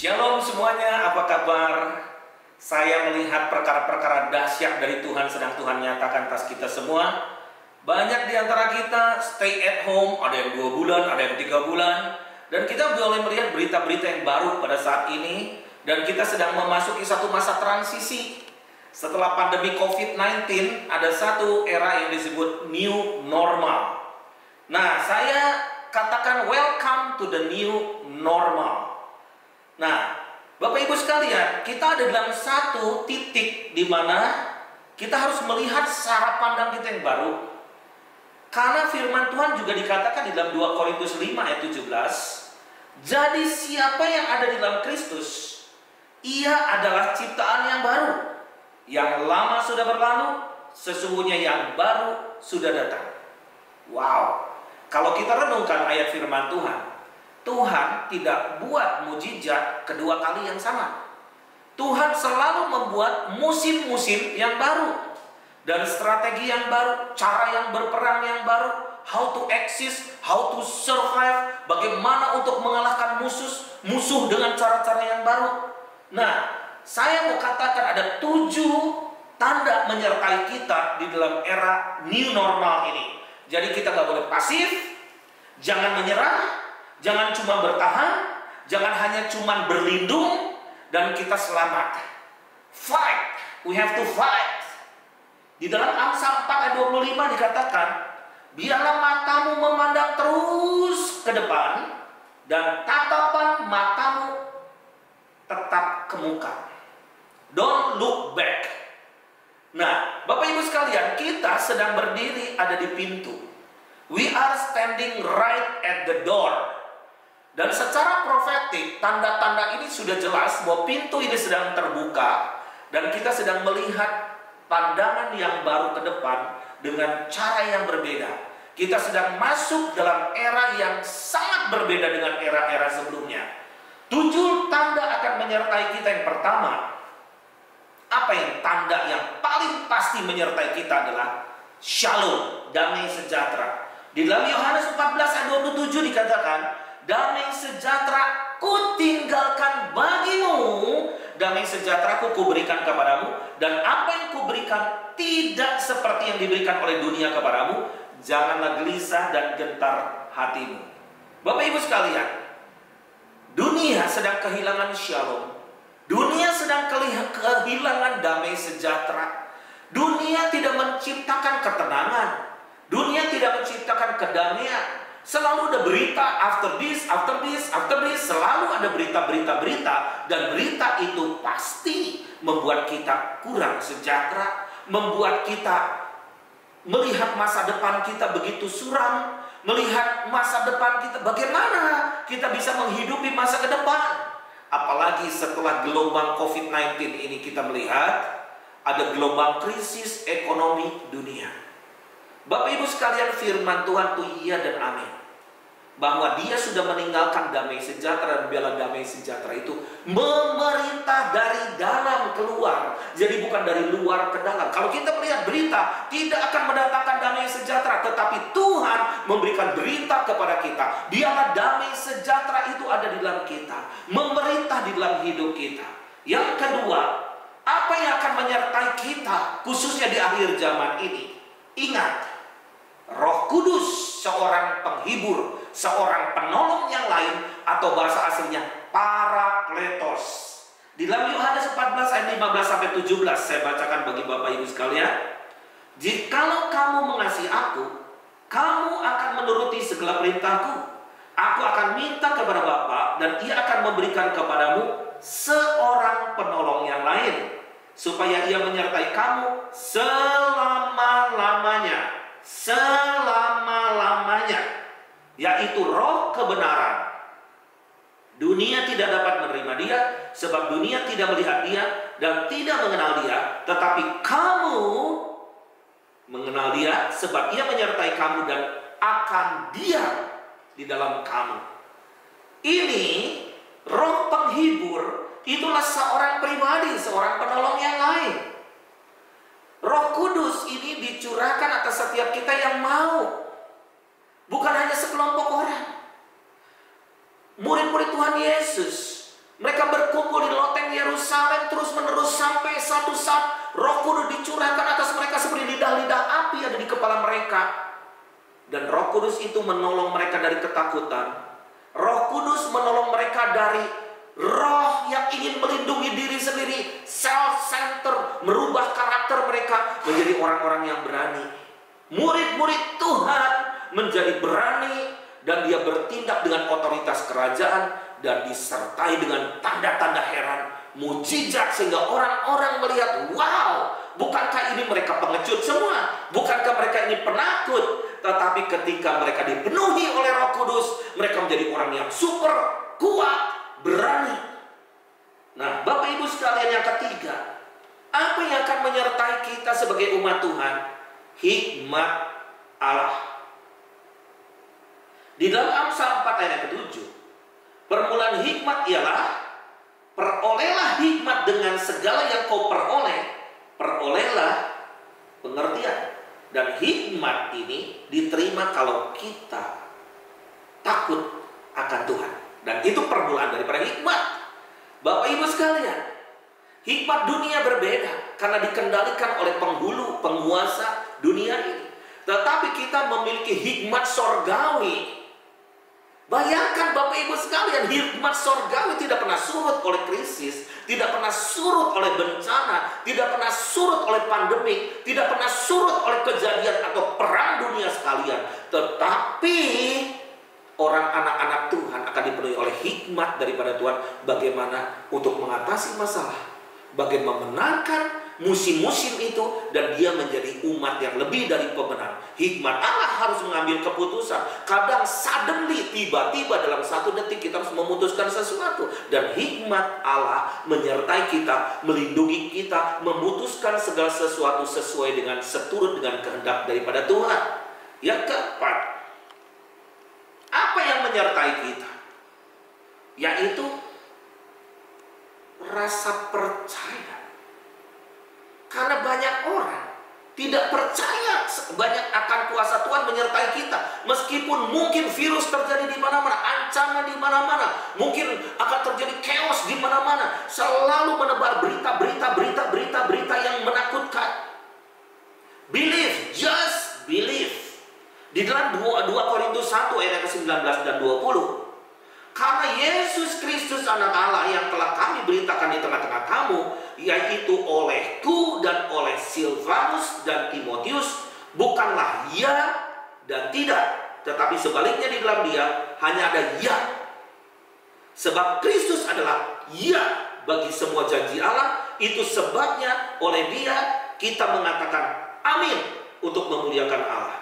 Shalom semuanya, apa kabar? Saya melihat perkara-perkara dahsyat dari Tuhan sedang Tuhan nyatakan atas kita semua. Banyak di antara kita stay at home, ada yang 2 bulan, ada yang 3 bulan. Dan kita boleh melihat berita-berita yang baru pada saat ini. Dan kita sedang memasuki satu masa transisi. Setelah pandemi COVID-19, ada satu era yang disebut new normal. Nah, saya katakan welcome to the new normal. Nah, Bapak Ibu sekalian, kita ada dalam satu titik di mana kita harus melihat cara pandang kita yang baru. Karena firman Tuhan juga dikatakan di dalam 2 Korintus 5 ayat 17, jadi siapa yang ada di dalam Kristus, ia adalah ciptaan yang baru. Yang lama sudah berlalu, sesungguhnya yang baru sudah datang. Wow, kalau kita renungkan ayat firman Tuhan, Tuhan tidak buat mujizat kedua kali yang sama. Tuhan selalu membuat musim-musim yang baru dan strategi yang baru, cara yang berperang yang baru, how to exist, how to survive, bagaimana untuk mengalahkan musuh dengan cara-cara yang baru. Nah, saya mau katakan ada 7 tanda menyertai kita di dalam era new normal ini. Jadi kita gak boleh pasif, jangan menyerah, jangan cuma bertahan, jangan hanya cuma berlindung, dan kita selamat. Fight, we have to fight. Di dalam Amsal 4 ayat 25 dikatakan, biarlah matamu memandang terus ke depan, dan tatapan matamu tetap ke muka. Don't look back. Nah, Bapak Ibu sekalian, kita sedang berdiri ada di pintu. We are standing right at the door. Dan secara profetik, tanda-tanda ini sudah jelas bahwa pintu ini sedang terbuka. Dan kita sedang melihat pandangan yang baru ke depan dengan cara yang berbeda. Kita sedang masuk dalam era yang sangat berbeda dengan era-era sebelumnya. 7 tanda akan menyertai kita. Yang pertama, apa yang tanda yang paling pasti menyertai kita adalah Shalom, damai sejahtera. Di dalam Yohanes 14 ayat 27 dikatakan, damai sejahtera ku tinggalkan bagimu, damai sejahtera ku berikan kepadamu, dan apa yang ku berikan tidak seperti yang diberikan oleh dunia kepadamu. Janganlah gelisah dan gentar hatimu. Bapak Ibu sekalian, dunia sedang kehilangan shalom. Dunia sedang kehilangan damai sejahtera. Dunia tidak menciptakan ketenangan. Dunia tidak menciptakan kedamaian. Selalu ada berita after this, after this, after this. Selalu ada berita-berita. Dan berita itu pasti membuat kita kurang sejahtera, membuat kita melihat masa depan kita begitu suram, melihat masa depan kita, bagaimana kita bisa menghidupi masa ke depan. Apalagi setelah gelombang COVID-19 ini kita melihat ada gelombang krisis ekonomi dunia. Bapak Ibu sekalian, firman Tuhan itu iya dan amin, bahwa dia sudah meninggalkan damai sejahtera, dan biarlah damai sejahtera itu memerintah dari dalam keluar. Jadi bukan dari luar ke dalam. Kalau kita melihat berita, tidak akan mendatangkan damai sejahtera, tetapi Tuhan memberikan berita kepada kita. Biarlah damai sejahtera itu ada di dalam kita, memerintah di dalam hidup kita. Yang kedua, apa yang akan menyertai kita khususnya di akhir zaman ini? Ingat, Roh Kudus, seorang penghibur, seorang penolong yang lain, atau bahasa aslinya Parakletos. Di dalam Yohanes 14 ayat 15 sampai 17 saya bacakan bagi Bapak Ibu sekalian. Jikalau kamu mengasihi aku, kamu akan menuruti segala perintahku. Aku akan minta kepada Bapa, dan ia akan memberikan kepadamu seorang penolong yang lain, supaya ia menyertai kamu selama-lamanya. Selama-lamanya, yaitu Roh kebenaran. Dunia tidak dapat menerima dia, sebab dunia tidak melihat dia dan tidak mengenal dia. Tetapi kamu mengenal dia, sebab ia menyertai kamu dan akan diam di dalam kamu. Ini Roh penghibur, itulah seorang pribadi, seorang penolong yang lain. Roh Kudus ini dicurahkan atas setiap kita yang mau, bukan hanya sekelompok orang. Murid-murid Tuhan Yesus, mereka pusat, Roh Kudus dicurahkan atas mereka seperti lidah-lidah api ada di kepala mereka. Dan Roh Kudus itu menolong mereka dari ketakutan. Roh Kudus menolong mereka dari roh yang ingin melindungi diri sendiri, self-center, merubah karakter mereka menjadi orang-orang yang berani. Murid-murid Tuhan menjadi berani, dan dia bertindak dengan otoritas kerajaan dan disertai dengan tanda-tanda heran, mujizat, sehingga orang-orang melihat, wow, bukankah ini mereka pengecut semua? Bukankah mereka ini penakut? Tetapi ketika mereka dipenuhi oleh Roh Kudus, mereka menjadi orang yang super kuat, berani. Nah, Bapak Ibu sekalian, yang ketiga, apa yang akan menyertai kita sebagai umat Tuhan? Hikmat Allah. Di dalam Amsal 4 ayat ke-7, permulaan hikmat ialah, perolehlah hikmat dengan segala yang kau perolehlah pengertian. Dan hikmat ini diterima kalau kita takut akan Tuhan. Dan itu permulaan daripada hikmat. Bapak Ibu sekalian, hikmat dunia berbeda karena dikendalikan oleh penghulu, penguasa dunia ini. Tetapi kita memiliki hikmat sorgawi. Bayangkan Bapak Ibu sekalian, hikmat sorgawi tidak pernah surut oleh krisis, tidak pernah surut oleh bencana, tidak pernah surut oleh pandemik, tidak pernah surut oleh kejadian atau perang dunia sekalian. Tetapi orang anak-anak Tuhan akan dipenuhi oleh hikmat daripada Tuhan, bagaimana untuk mengatasi masalah, bagaimana memenangkan musim-musim itu, dan dia menjadi umat yang lebih dari pemenang. Hikmat Allah harus mengambil keputusan. Kadang suddenly, tiba-tiba dalam satu detik kita harus memutuskan sesuatu, dan hikmat Allah menyertai kita, melindungi kita, memutuskan segala sesuatu sesuai dengan seturut dengan kehendak daripada Tuhan. Yang keempat, apa yang menyertai kita? Yaitu rasa percaya. Karena banyak orang tidak percaya banyak akan kuasa Tuhan menyertai kita. Meskipun mungkin virus terjadi di mana-mana, ancaman di mana-mana, mungkin akan terjadi chaos di mana-mana, selalu menebar berita yang menakutkan. Believe, just believe. Di dalam 2 Korintus 1 ayat ke-19 dan 20. Karena Yesus Kristus anak Allah yang telah kami beritakan di tengah-tengah kamu, yaitu olehku dan oleh Silvanus dan Timotius, bukanlah ya dan tidak, tetapi sebaliknya di dalam dia hanya ada ya. Sebab Kristus adalah ya bagi semua janji Allah. Itu sebabnya oleh dia kita mengatakan amin untuk memuliakan Allah.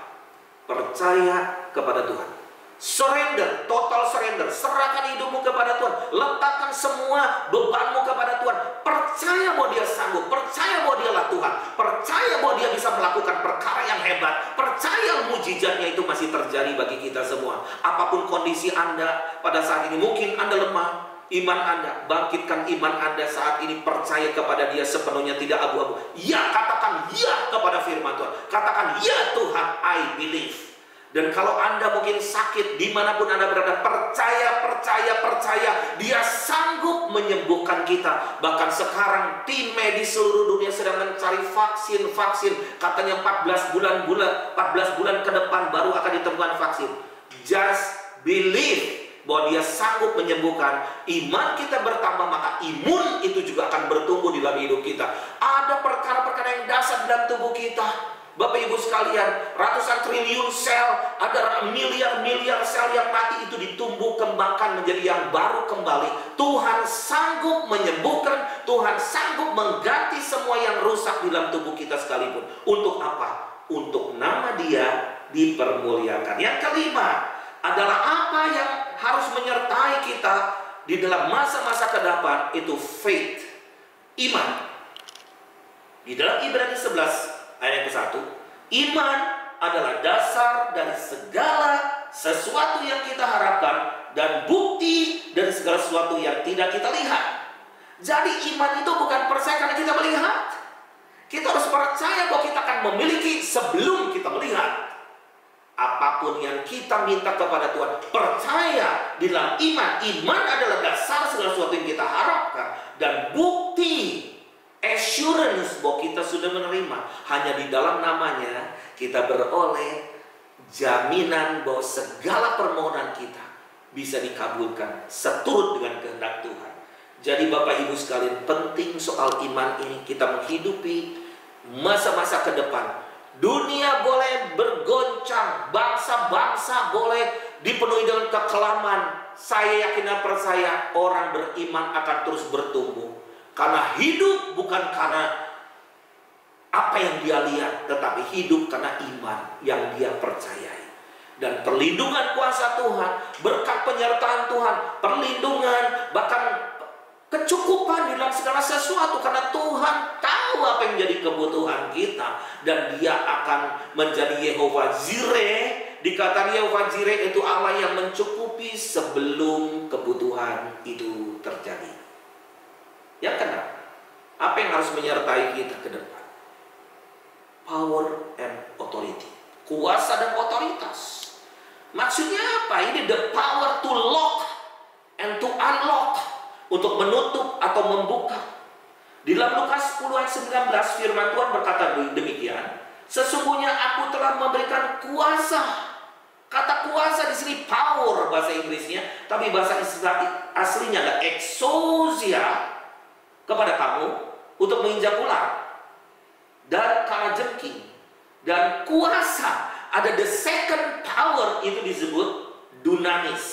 Percaya kepada Tuhan. Surrender, total surrender. Serahkan hidupmu kepada Tuhan. Letakkan semua bebanmu kepada Tuhan. Percaya bahwa dia sanggup. Percaya bahwa dialah Tuhan. Percaya bahwa dia bisa melakukan perkara yang hebat. Percaya mujizatnya itu masih terjadi bagi kita semua. Apapun kondisi Anda pada saat ini, mungkin Anda lemah iman Anda, bangkitkan iman Anda saat ini. Percaya kepada dia sepenuhnya, tidak abu-abu. Ya, katakan ya kepada firman Tuhan. Katakan ya Tuhan, I believe. Dan kalau Anda mungkin sakit, dimanapun Anda berada, percaya, dia sanggup menyembuhkan kita. Bahkan sekarang tim medis seluruh dunia sedang mencari vaksin. Katanya 14 bulan ke depan baru akan ditemukan vaksin. Just believe bahwa dia sanggup menyembuhkan. Iman kita bertambah, maka imun itu juga akan bertumbuh di dalam hidup kita. Ada perkara-perkara yang dasar dalam tubuh kita. Bapak Ibu sekalian, ratusan triliun sel, ada miliar sel yang mati, itu ditumbuh kembangkan menjadi yang baru kembali. Tuhan sanggup menyembuhkan, Tuhan sanggup mengganti semua yang rusak di dalam tubuh kita sekalipun. Untuk apa? Untuk nama dia dipermuliakan. Yang kelima adalah apa yang harus menyertai kita di dalam masa-masa ke depan, itu faith, iman. Di dalam Ibrani 11 ayat ke-1, iman adalah dasar dari segala sesuatu yang kita harapkan dan bukti dari segala sesuatu yang tidak kita lihat. Jadi iman itu bukan percaya karena kita melihat. Kita harus percaya bahwa kita akan memiliki sebelum kita melihat. Apapun yang kita minta kepada Tuhan, percaya di dalam iman. Iman adalah dasar segala sesuatu yang kita harapkan dan bukti assurance bahwa kita sudah menerima. Hanya di dalam namanya kita beroleh jaminan bahwa segala permohonan kita bisa dikabulkan seturut dengan kehendak Tuhan. Jadi Bapak Ibu sekalian, penting soal iman ini. Kita menghidupi masa-masa ke depan. Dunia boleh bergoncang, bangsa-bangsa boleh dipenuhi dengan kekelaman. Saya yakin dan percaya orang beriman akan terus bertumbuh. Karena hidup bukan karena apa yang dia lihat, tetapi hidup karena iman yang dia percayai. Dan perlindungan kuasa Tuhan, berkat penyertaan Tuhan, perlindungan, bahkan kecukupan di dalam segala sesuatu. Karena Tuhan tahu apa yang menjadi kebutuhan kita. Dan dia akan menjadi Yehova Jireh. Dikatakan Yehova Jireh itu Allah yang mencukupi sebelum kebutuhan itu terjadi. Yang kedua, apa yang harus menyertai kita ke depan? Power and authority. Kuasa dan otoritas. Maksudnya apa? Ini the power to lock and to unlock. Untuk menutup atau membuka. Di dalam Lukas 10 ayat 19 firman Tuhan berkata demikian. Sesungguhnya aku telah memberikan kuasa. Kata kuasa di sini power bahasa Inggrisnya. Tapi bahasa aslinya adalah exousia. Kepada kamu untuk menginjak ular dan kalajengking dan kuasa. Ada the second power, itu disebut dunamis,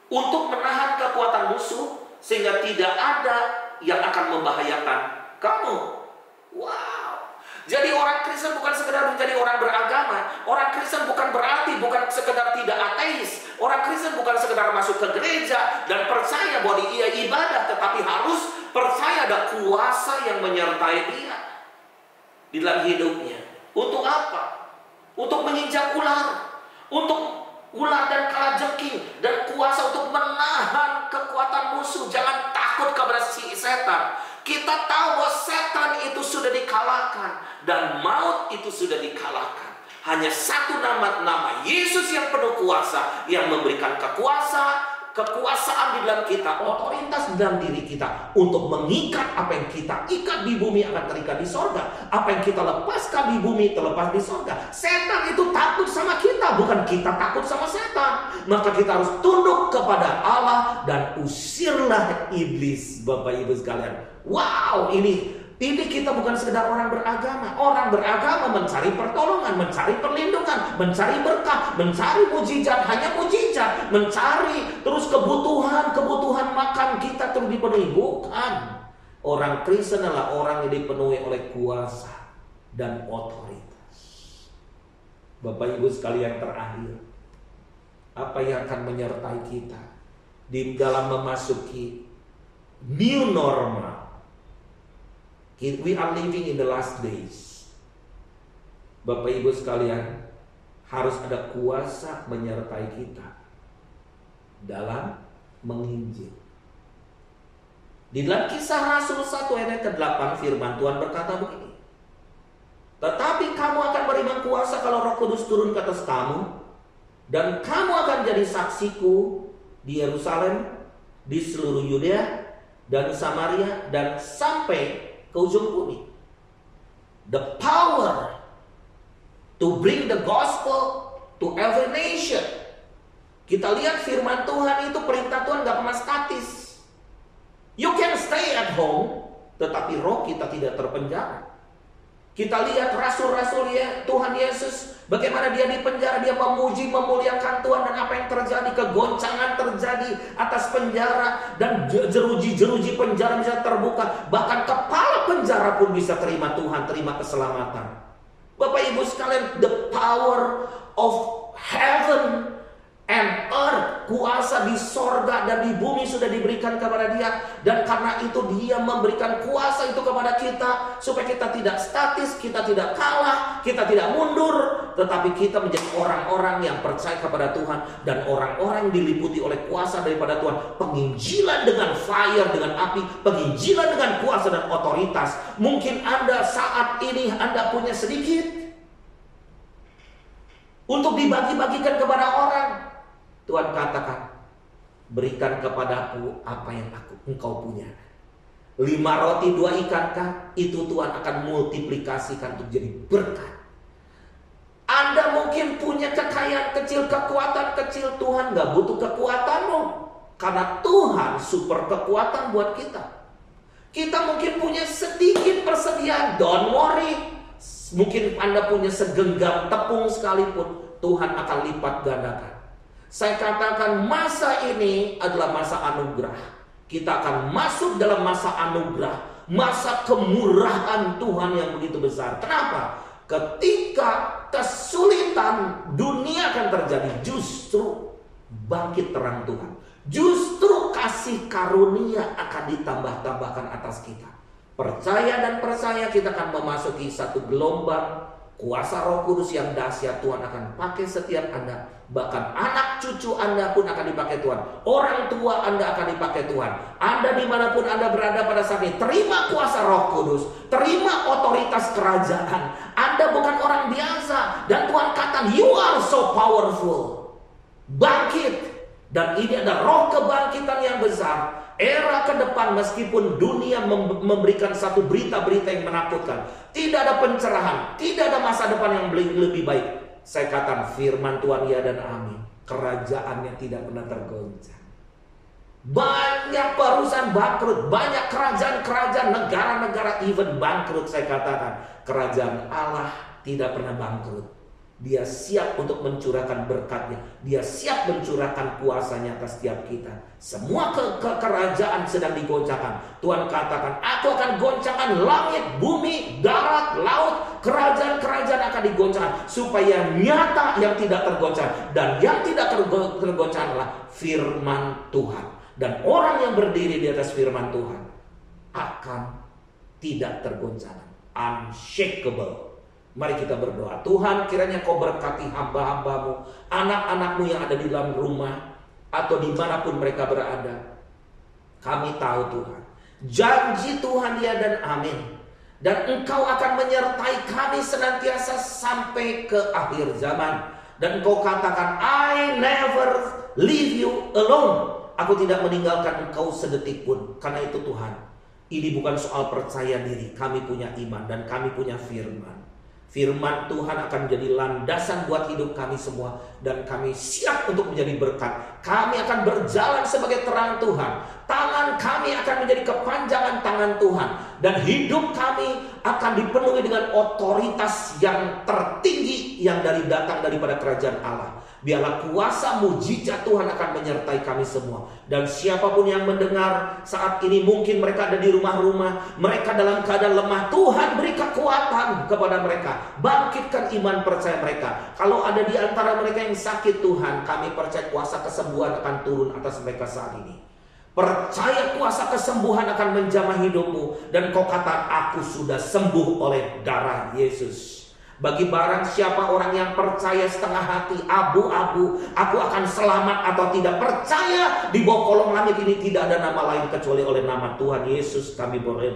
untuk menahan kekuatan musuh sehingga tidak ada yang akan membahayakan kamu. Wow. Jadi orang Kristen bukan sekedar menjadi orang beragama. Orang Kristen bukan berarti bukan sekedar tidak ateis. Orang Kristen bukan sekedar masuk ke gereja dan percaya bahwa dia ibadah, tetapi harus percaya ada kuasa yang menyertai dia di dalam hidupnya. Untuk apa? Untuk menginjak ular, untuk ular dan kalajengking, dan kuasa untuk menahan kekuatan musuh. Jangan takut kepada si setan. Kita tahu bahwa setan itu sudah dikalahkan dan maut itu sudah dikalahkan. Hanya satu nama Yesus yang penuh kuasa, yang memberikan kekuasaan di dalam kita, otoritas di dalam diri kita untuk mengikat apa yang kita ikat di bumi akan terikat di sorga. Apa yang kita lepaskan di bumi terlepas di sorga. Setan itu takut sama kita, bukan kita takut sama setan. Maka kita harus tunduk kepada Allah dan usirlah iblis, Bapak Ibu sekalian. Wow, ini kita bukan sekedar orang beragama. Orang beragama mencari pertolongan, mencari perlindungan, mencari berkah, mencari mujizat, hanya mujizat, mencari terus kebutuhan makan kita terus dipenuhi. Bukan. Orang Kristen adalah orang yang dipenuhi oleh kuasa dan otoritas. Bapak Ibu sekalian, terakhir, apa yang akan menyertai kita di dalam memasuki new normal? We are living in the last days. Bapak Ibu sekalian, harus ada kuasa menyertai kita dalam menginjil. Di dalam Kisah Rasul 1 ayat ke-8 firman Tuhan berkata begini. Tetapi kamu akan beriman kuasa kalau Roh Kudus turun ke atas kamu, dan kamu akan jadi saksiku di Yerusalem, di seluruh Yudea dan Samaria, dan sampai ke ujung bumi. The power to bring the gospel to every nation. Kita lihat firman Tuhan itu, perintah Tuhan gak pernah statis. You can stay at home, tetapi roh kita tidak terpenjara. Kita lihat rasul-rasul Tuhan Yesus, bagaimana dia di penjara, dia memuji, memuliakan Tuhan, dan apa yang terjadi, kegoncangan terjadi atas penjara, dan jeruji-jeruji penjara bisa terbuka, bahkan kepala penjara pun bisa terima Tuhan, terima keselamatan. Bapak Ibu sekalian, the power of heaven and earth, kuasa di sorga dan di bumi sudah diberikan kepada dia. Dan karena itu dia memberikan kuasa itu kepada kita, supaya kita tidak statis, kita tidak kalah, kita tidak mundur, tetapi kita menjadi orang-orang yang percaya kepada Tuhan, dan orang-orang yang diliputi oleh kuasa daripada Tuhan. Penginjilan dengan fire, dengan api, penginjilan dengan kuasa dan otoritas. Mungkin Anda saat ini Anda punya sedikit untuk dibagi-bagikan kepada orang. Tuhan katakan, berikan kepadaku apa yang engkau punya. 5 roti 2 ikan kah? Itu Tuhan akan multiplikasikan untuk jadi berkat. Anda mungkin punya kekayaan kecil, kekuatan kecil. Tuhan gak butuh kekuatanmu, karena Tuhan super kekuatan buat kita. Kita mungkin punya sedikit persediaan, don't worry. Mungkin Anda punya segenggam tepung sekalipun, Tuhan akan lipat gandakan. Saya katakan masa ini adalah masa anugerah. Kita akan masuk dalam masa anugerah, masa kemurahan Tuhan yang begitu besar. Kenapa? Ketika kesulitan dunia akan terjadi, justru bangkit terang Tuhan. Justru kasih karunia akan ditambah-tambahkan atas kita. Percaya dan percaya kita akan memasuki satu gelombang kuasa Roh Kudus yang dahsyat. Tuhan akan pakai setiap Anda. Bahkan anak cucu Anda pun akan dipakai Tuhan. Orang tua Anda akan dipakai Tuhan. Anda dimanapun Anda berada pada saat ini, terima kuasa Roh Kudus, terima otoritas kerajaan. Anda bukan orang biasa. Dan Tuhan kata, you are so powerful. Bangkit. Dan ini ada roh kebangkitan yang besar. Era ke depan, meskipun dunia memberikan satu berita-berita yang menakutkan, tidak ada pencerahan, tidak ada masa depan yang lebih baik. Saya katakan firman Tuhan ya dan amin. Kerajaannya tidak pernah tergoncang. Banyak perusahaan bangkrut, banyak kerajaan-kerajaan, negara-negara even bangkrut. Saya katakan kerajaan Allah tidak pernah bangkrut. Dia siap untuk mencurahkan berkatnya. Dia siap mencurahkan kuasanya atas setiap kita. Semua kerajaan sedang digoncangkan. Tuhan katakan, aku akan goncangkan langit, bumi, darat, laut. Kerajaan-kerajaan akan digoncangkan supaya nyata yang tidak tergoncang. Dan yang tidak tergoncang adalah firman Tuhan. Dan orang yang berdiri di atas firman Tuhan akan tidak tergoncang, unshakable. Mari kita berdoa. Tuhan, kiranya Kau berkati hamba-hambamu, anak-anakmu yang ada di dalam rumah atau dimanapun mereka berada. Kami tahu Tuhan, janji Tuhan ya dan amin. Dan Engkau akan menyertai kami senantiasa sampai ke akhir zaman. Dan Engkau katakan, I never leave you alone. Aku tidak meninggalkan Engkau sedetik pun. Karena itu Tuhan, ini bukan soal percaya diri. Kami punya iman dan kami punya firman. Firman Tuhan akan menjadi landasan buat hidup kami semua. Dan kami siap untuk menjadi berkat. Kami akan berjalan sebagai terang Tuhan. Tangan kami akan menjadi kepanjangan tangan Tuhan. Dan hidup kami akan dipenuhi dengan otoritas yang tertinggi yang datang daripada kerajaan Allah. Biarlah kuasa mujizat Tuhan akan menyertai kami semua. Dan siapapun yang mendengar saat ini, mungkin mereka ada di rumah-rumah, mereka dalam keadaan lemah, Tuhan beri kekuatan kepada mereka. Bangkitkan iman percaya mereka. Kalau ada di antara mereka yang sakit, Tuhan, kami percaya kuasa kesembuhan akan turun atas mereka saat ini. Percaya kuasa kesembuhan akan menjamah hidupmu. Dan kau kata, aku sudah sembuh oleh darah Yesus. Bagi barang siapa orang yang percaya setengah hati, abu-abu, aku akan selamat atau tidak, percaya di bawah kolong langit ini tidak ada nama lain kecuali oleh nama Tuhan Yesus kami boleh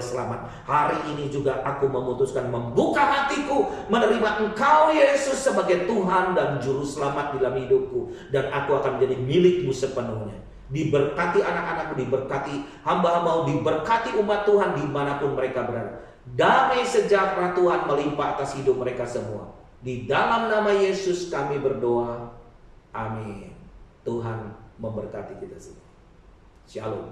selamat. Hari ini juga aku memutuskan membuka hatiku, menerima Engkau Yesus sebagai Tuhan dan Juru Selamat dalam hidupku. Dan aku akan menjadi milikmu sepenuhnya. Diberkati anak-anakmu, diberkati hamba-hambamu, diberkati umat Tuhan dimanapun mereka berada. Damai sejahtera Tuhan melimpah atas hidup mereka semua. Di dalam nama Yesus kami berdoa. Amin. Tuhan memberkati kita semua. Shalom.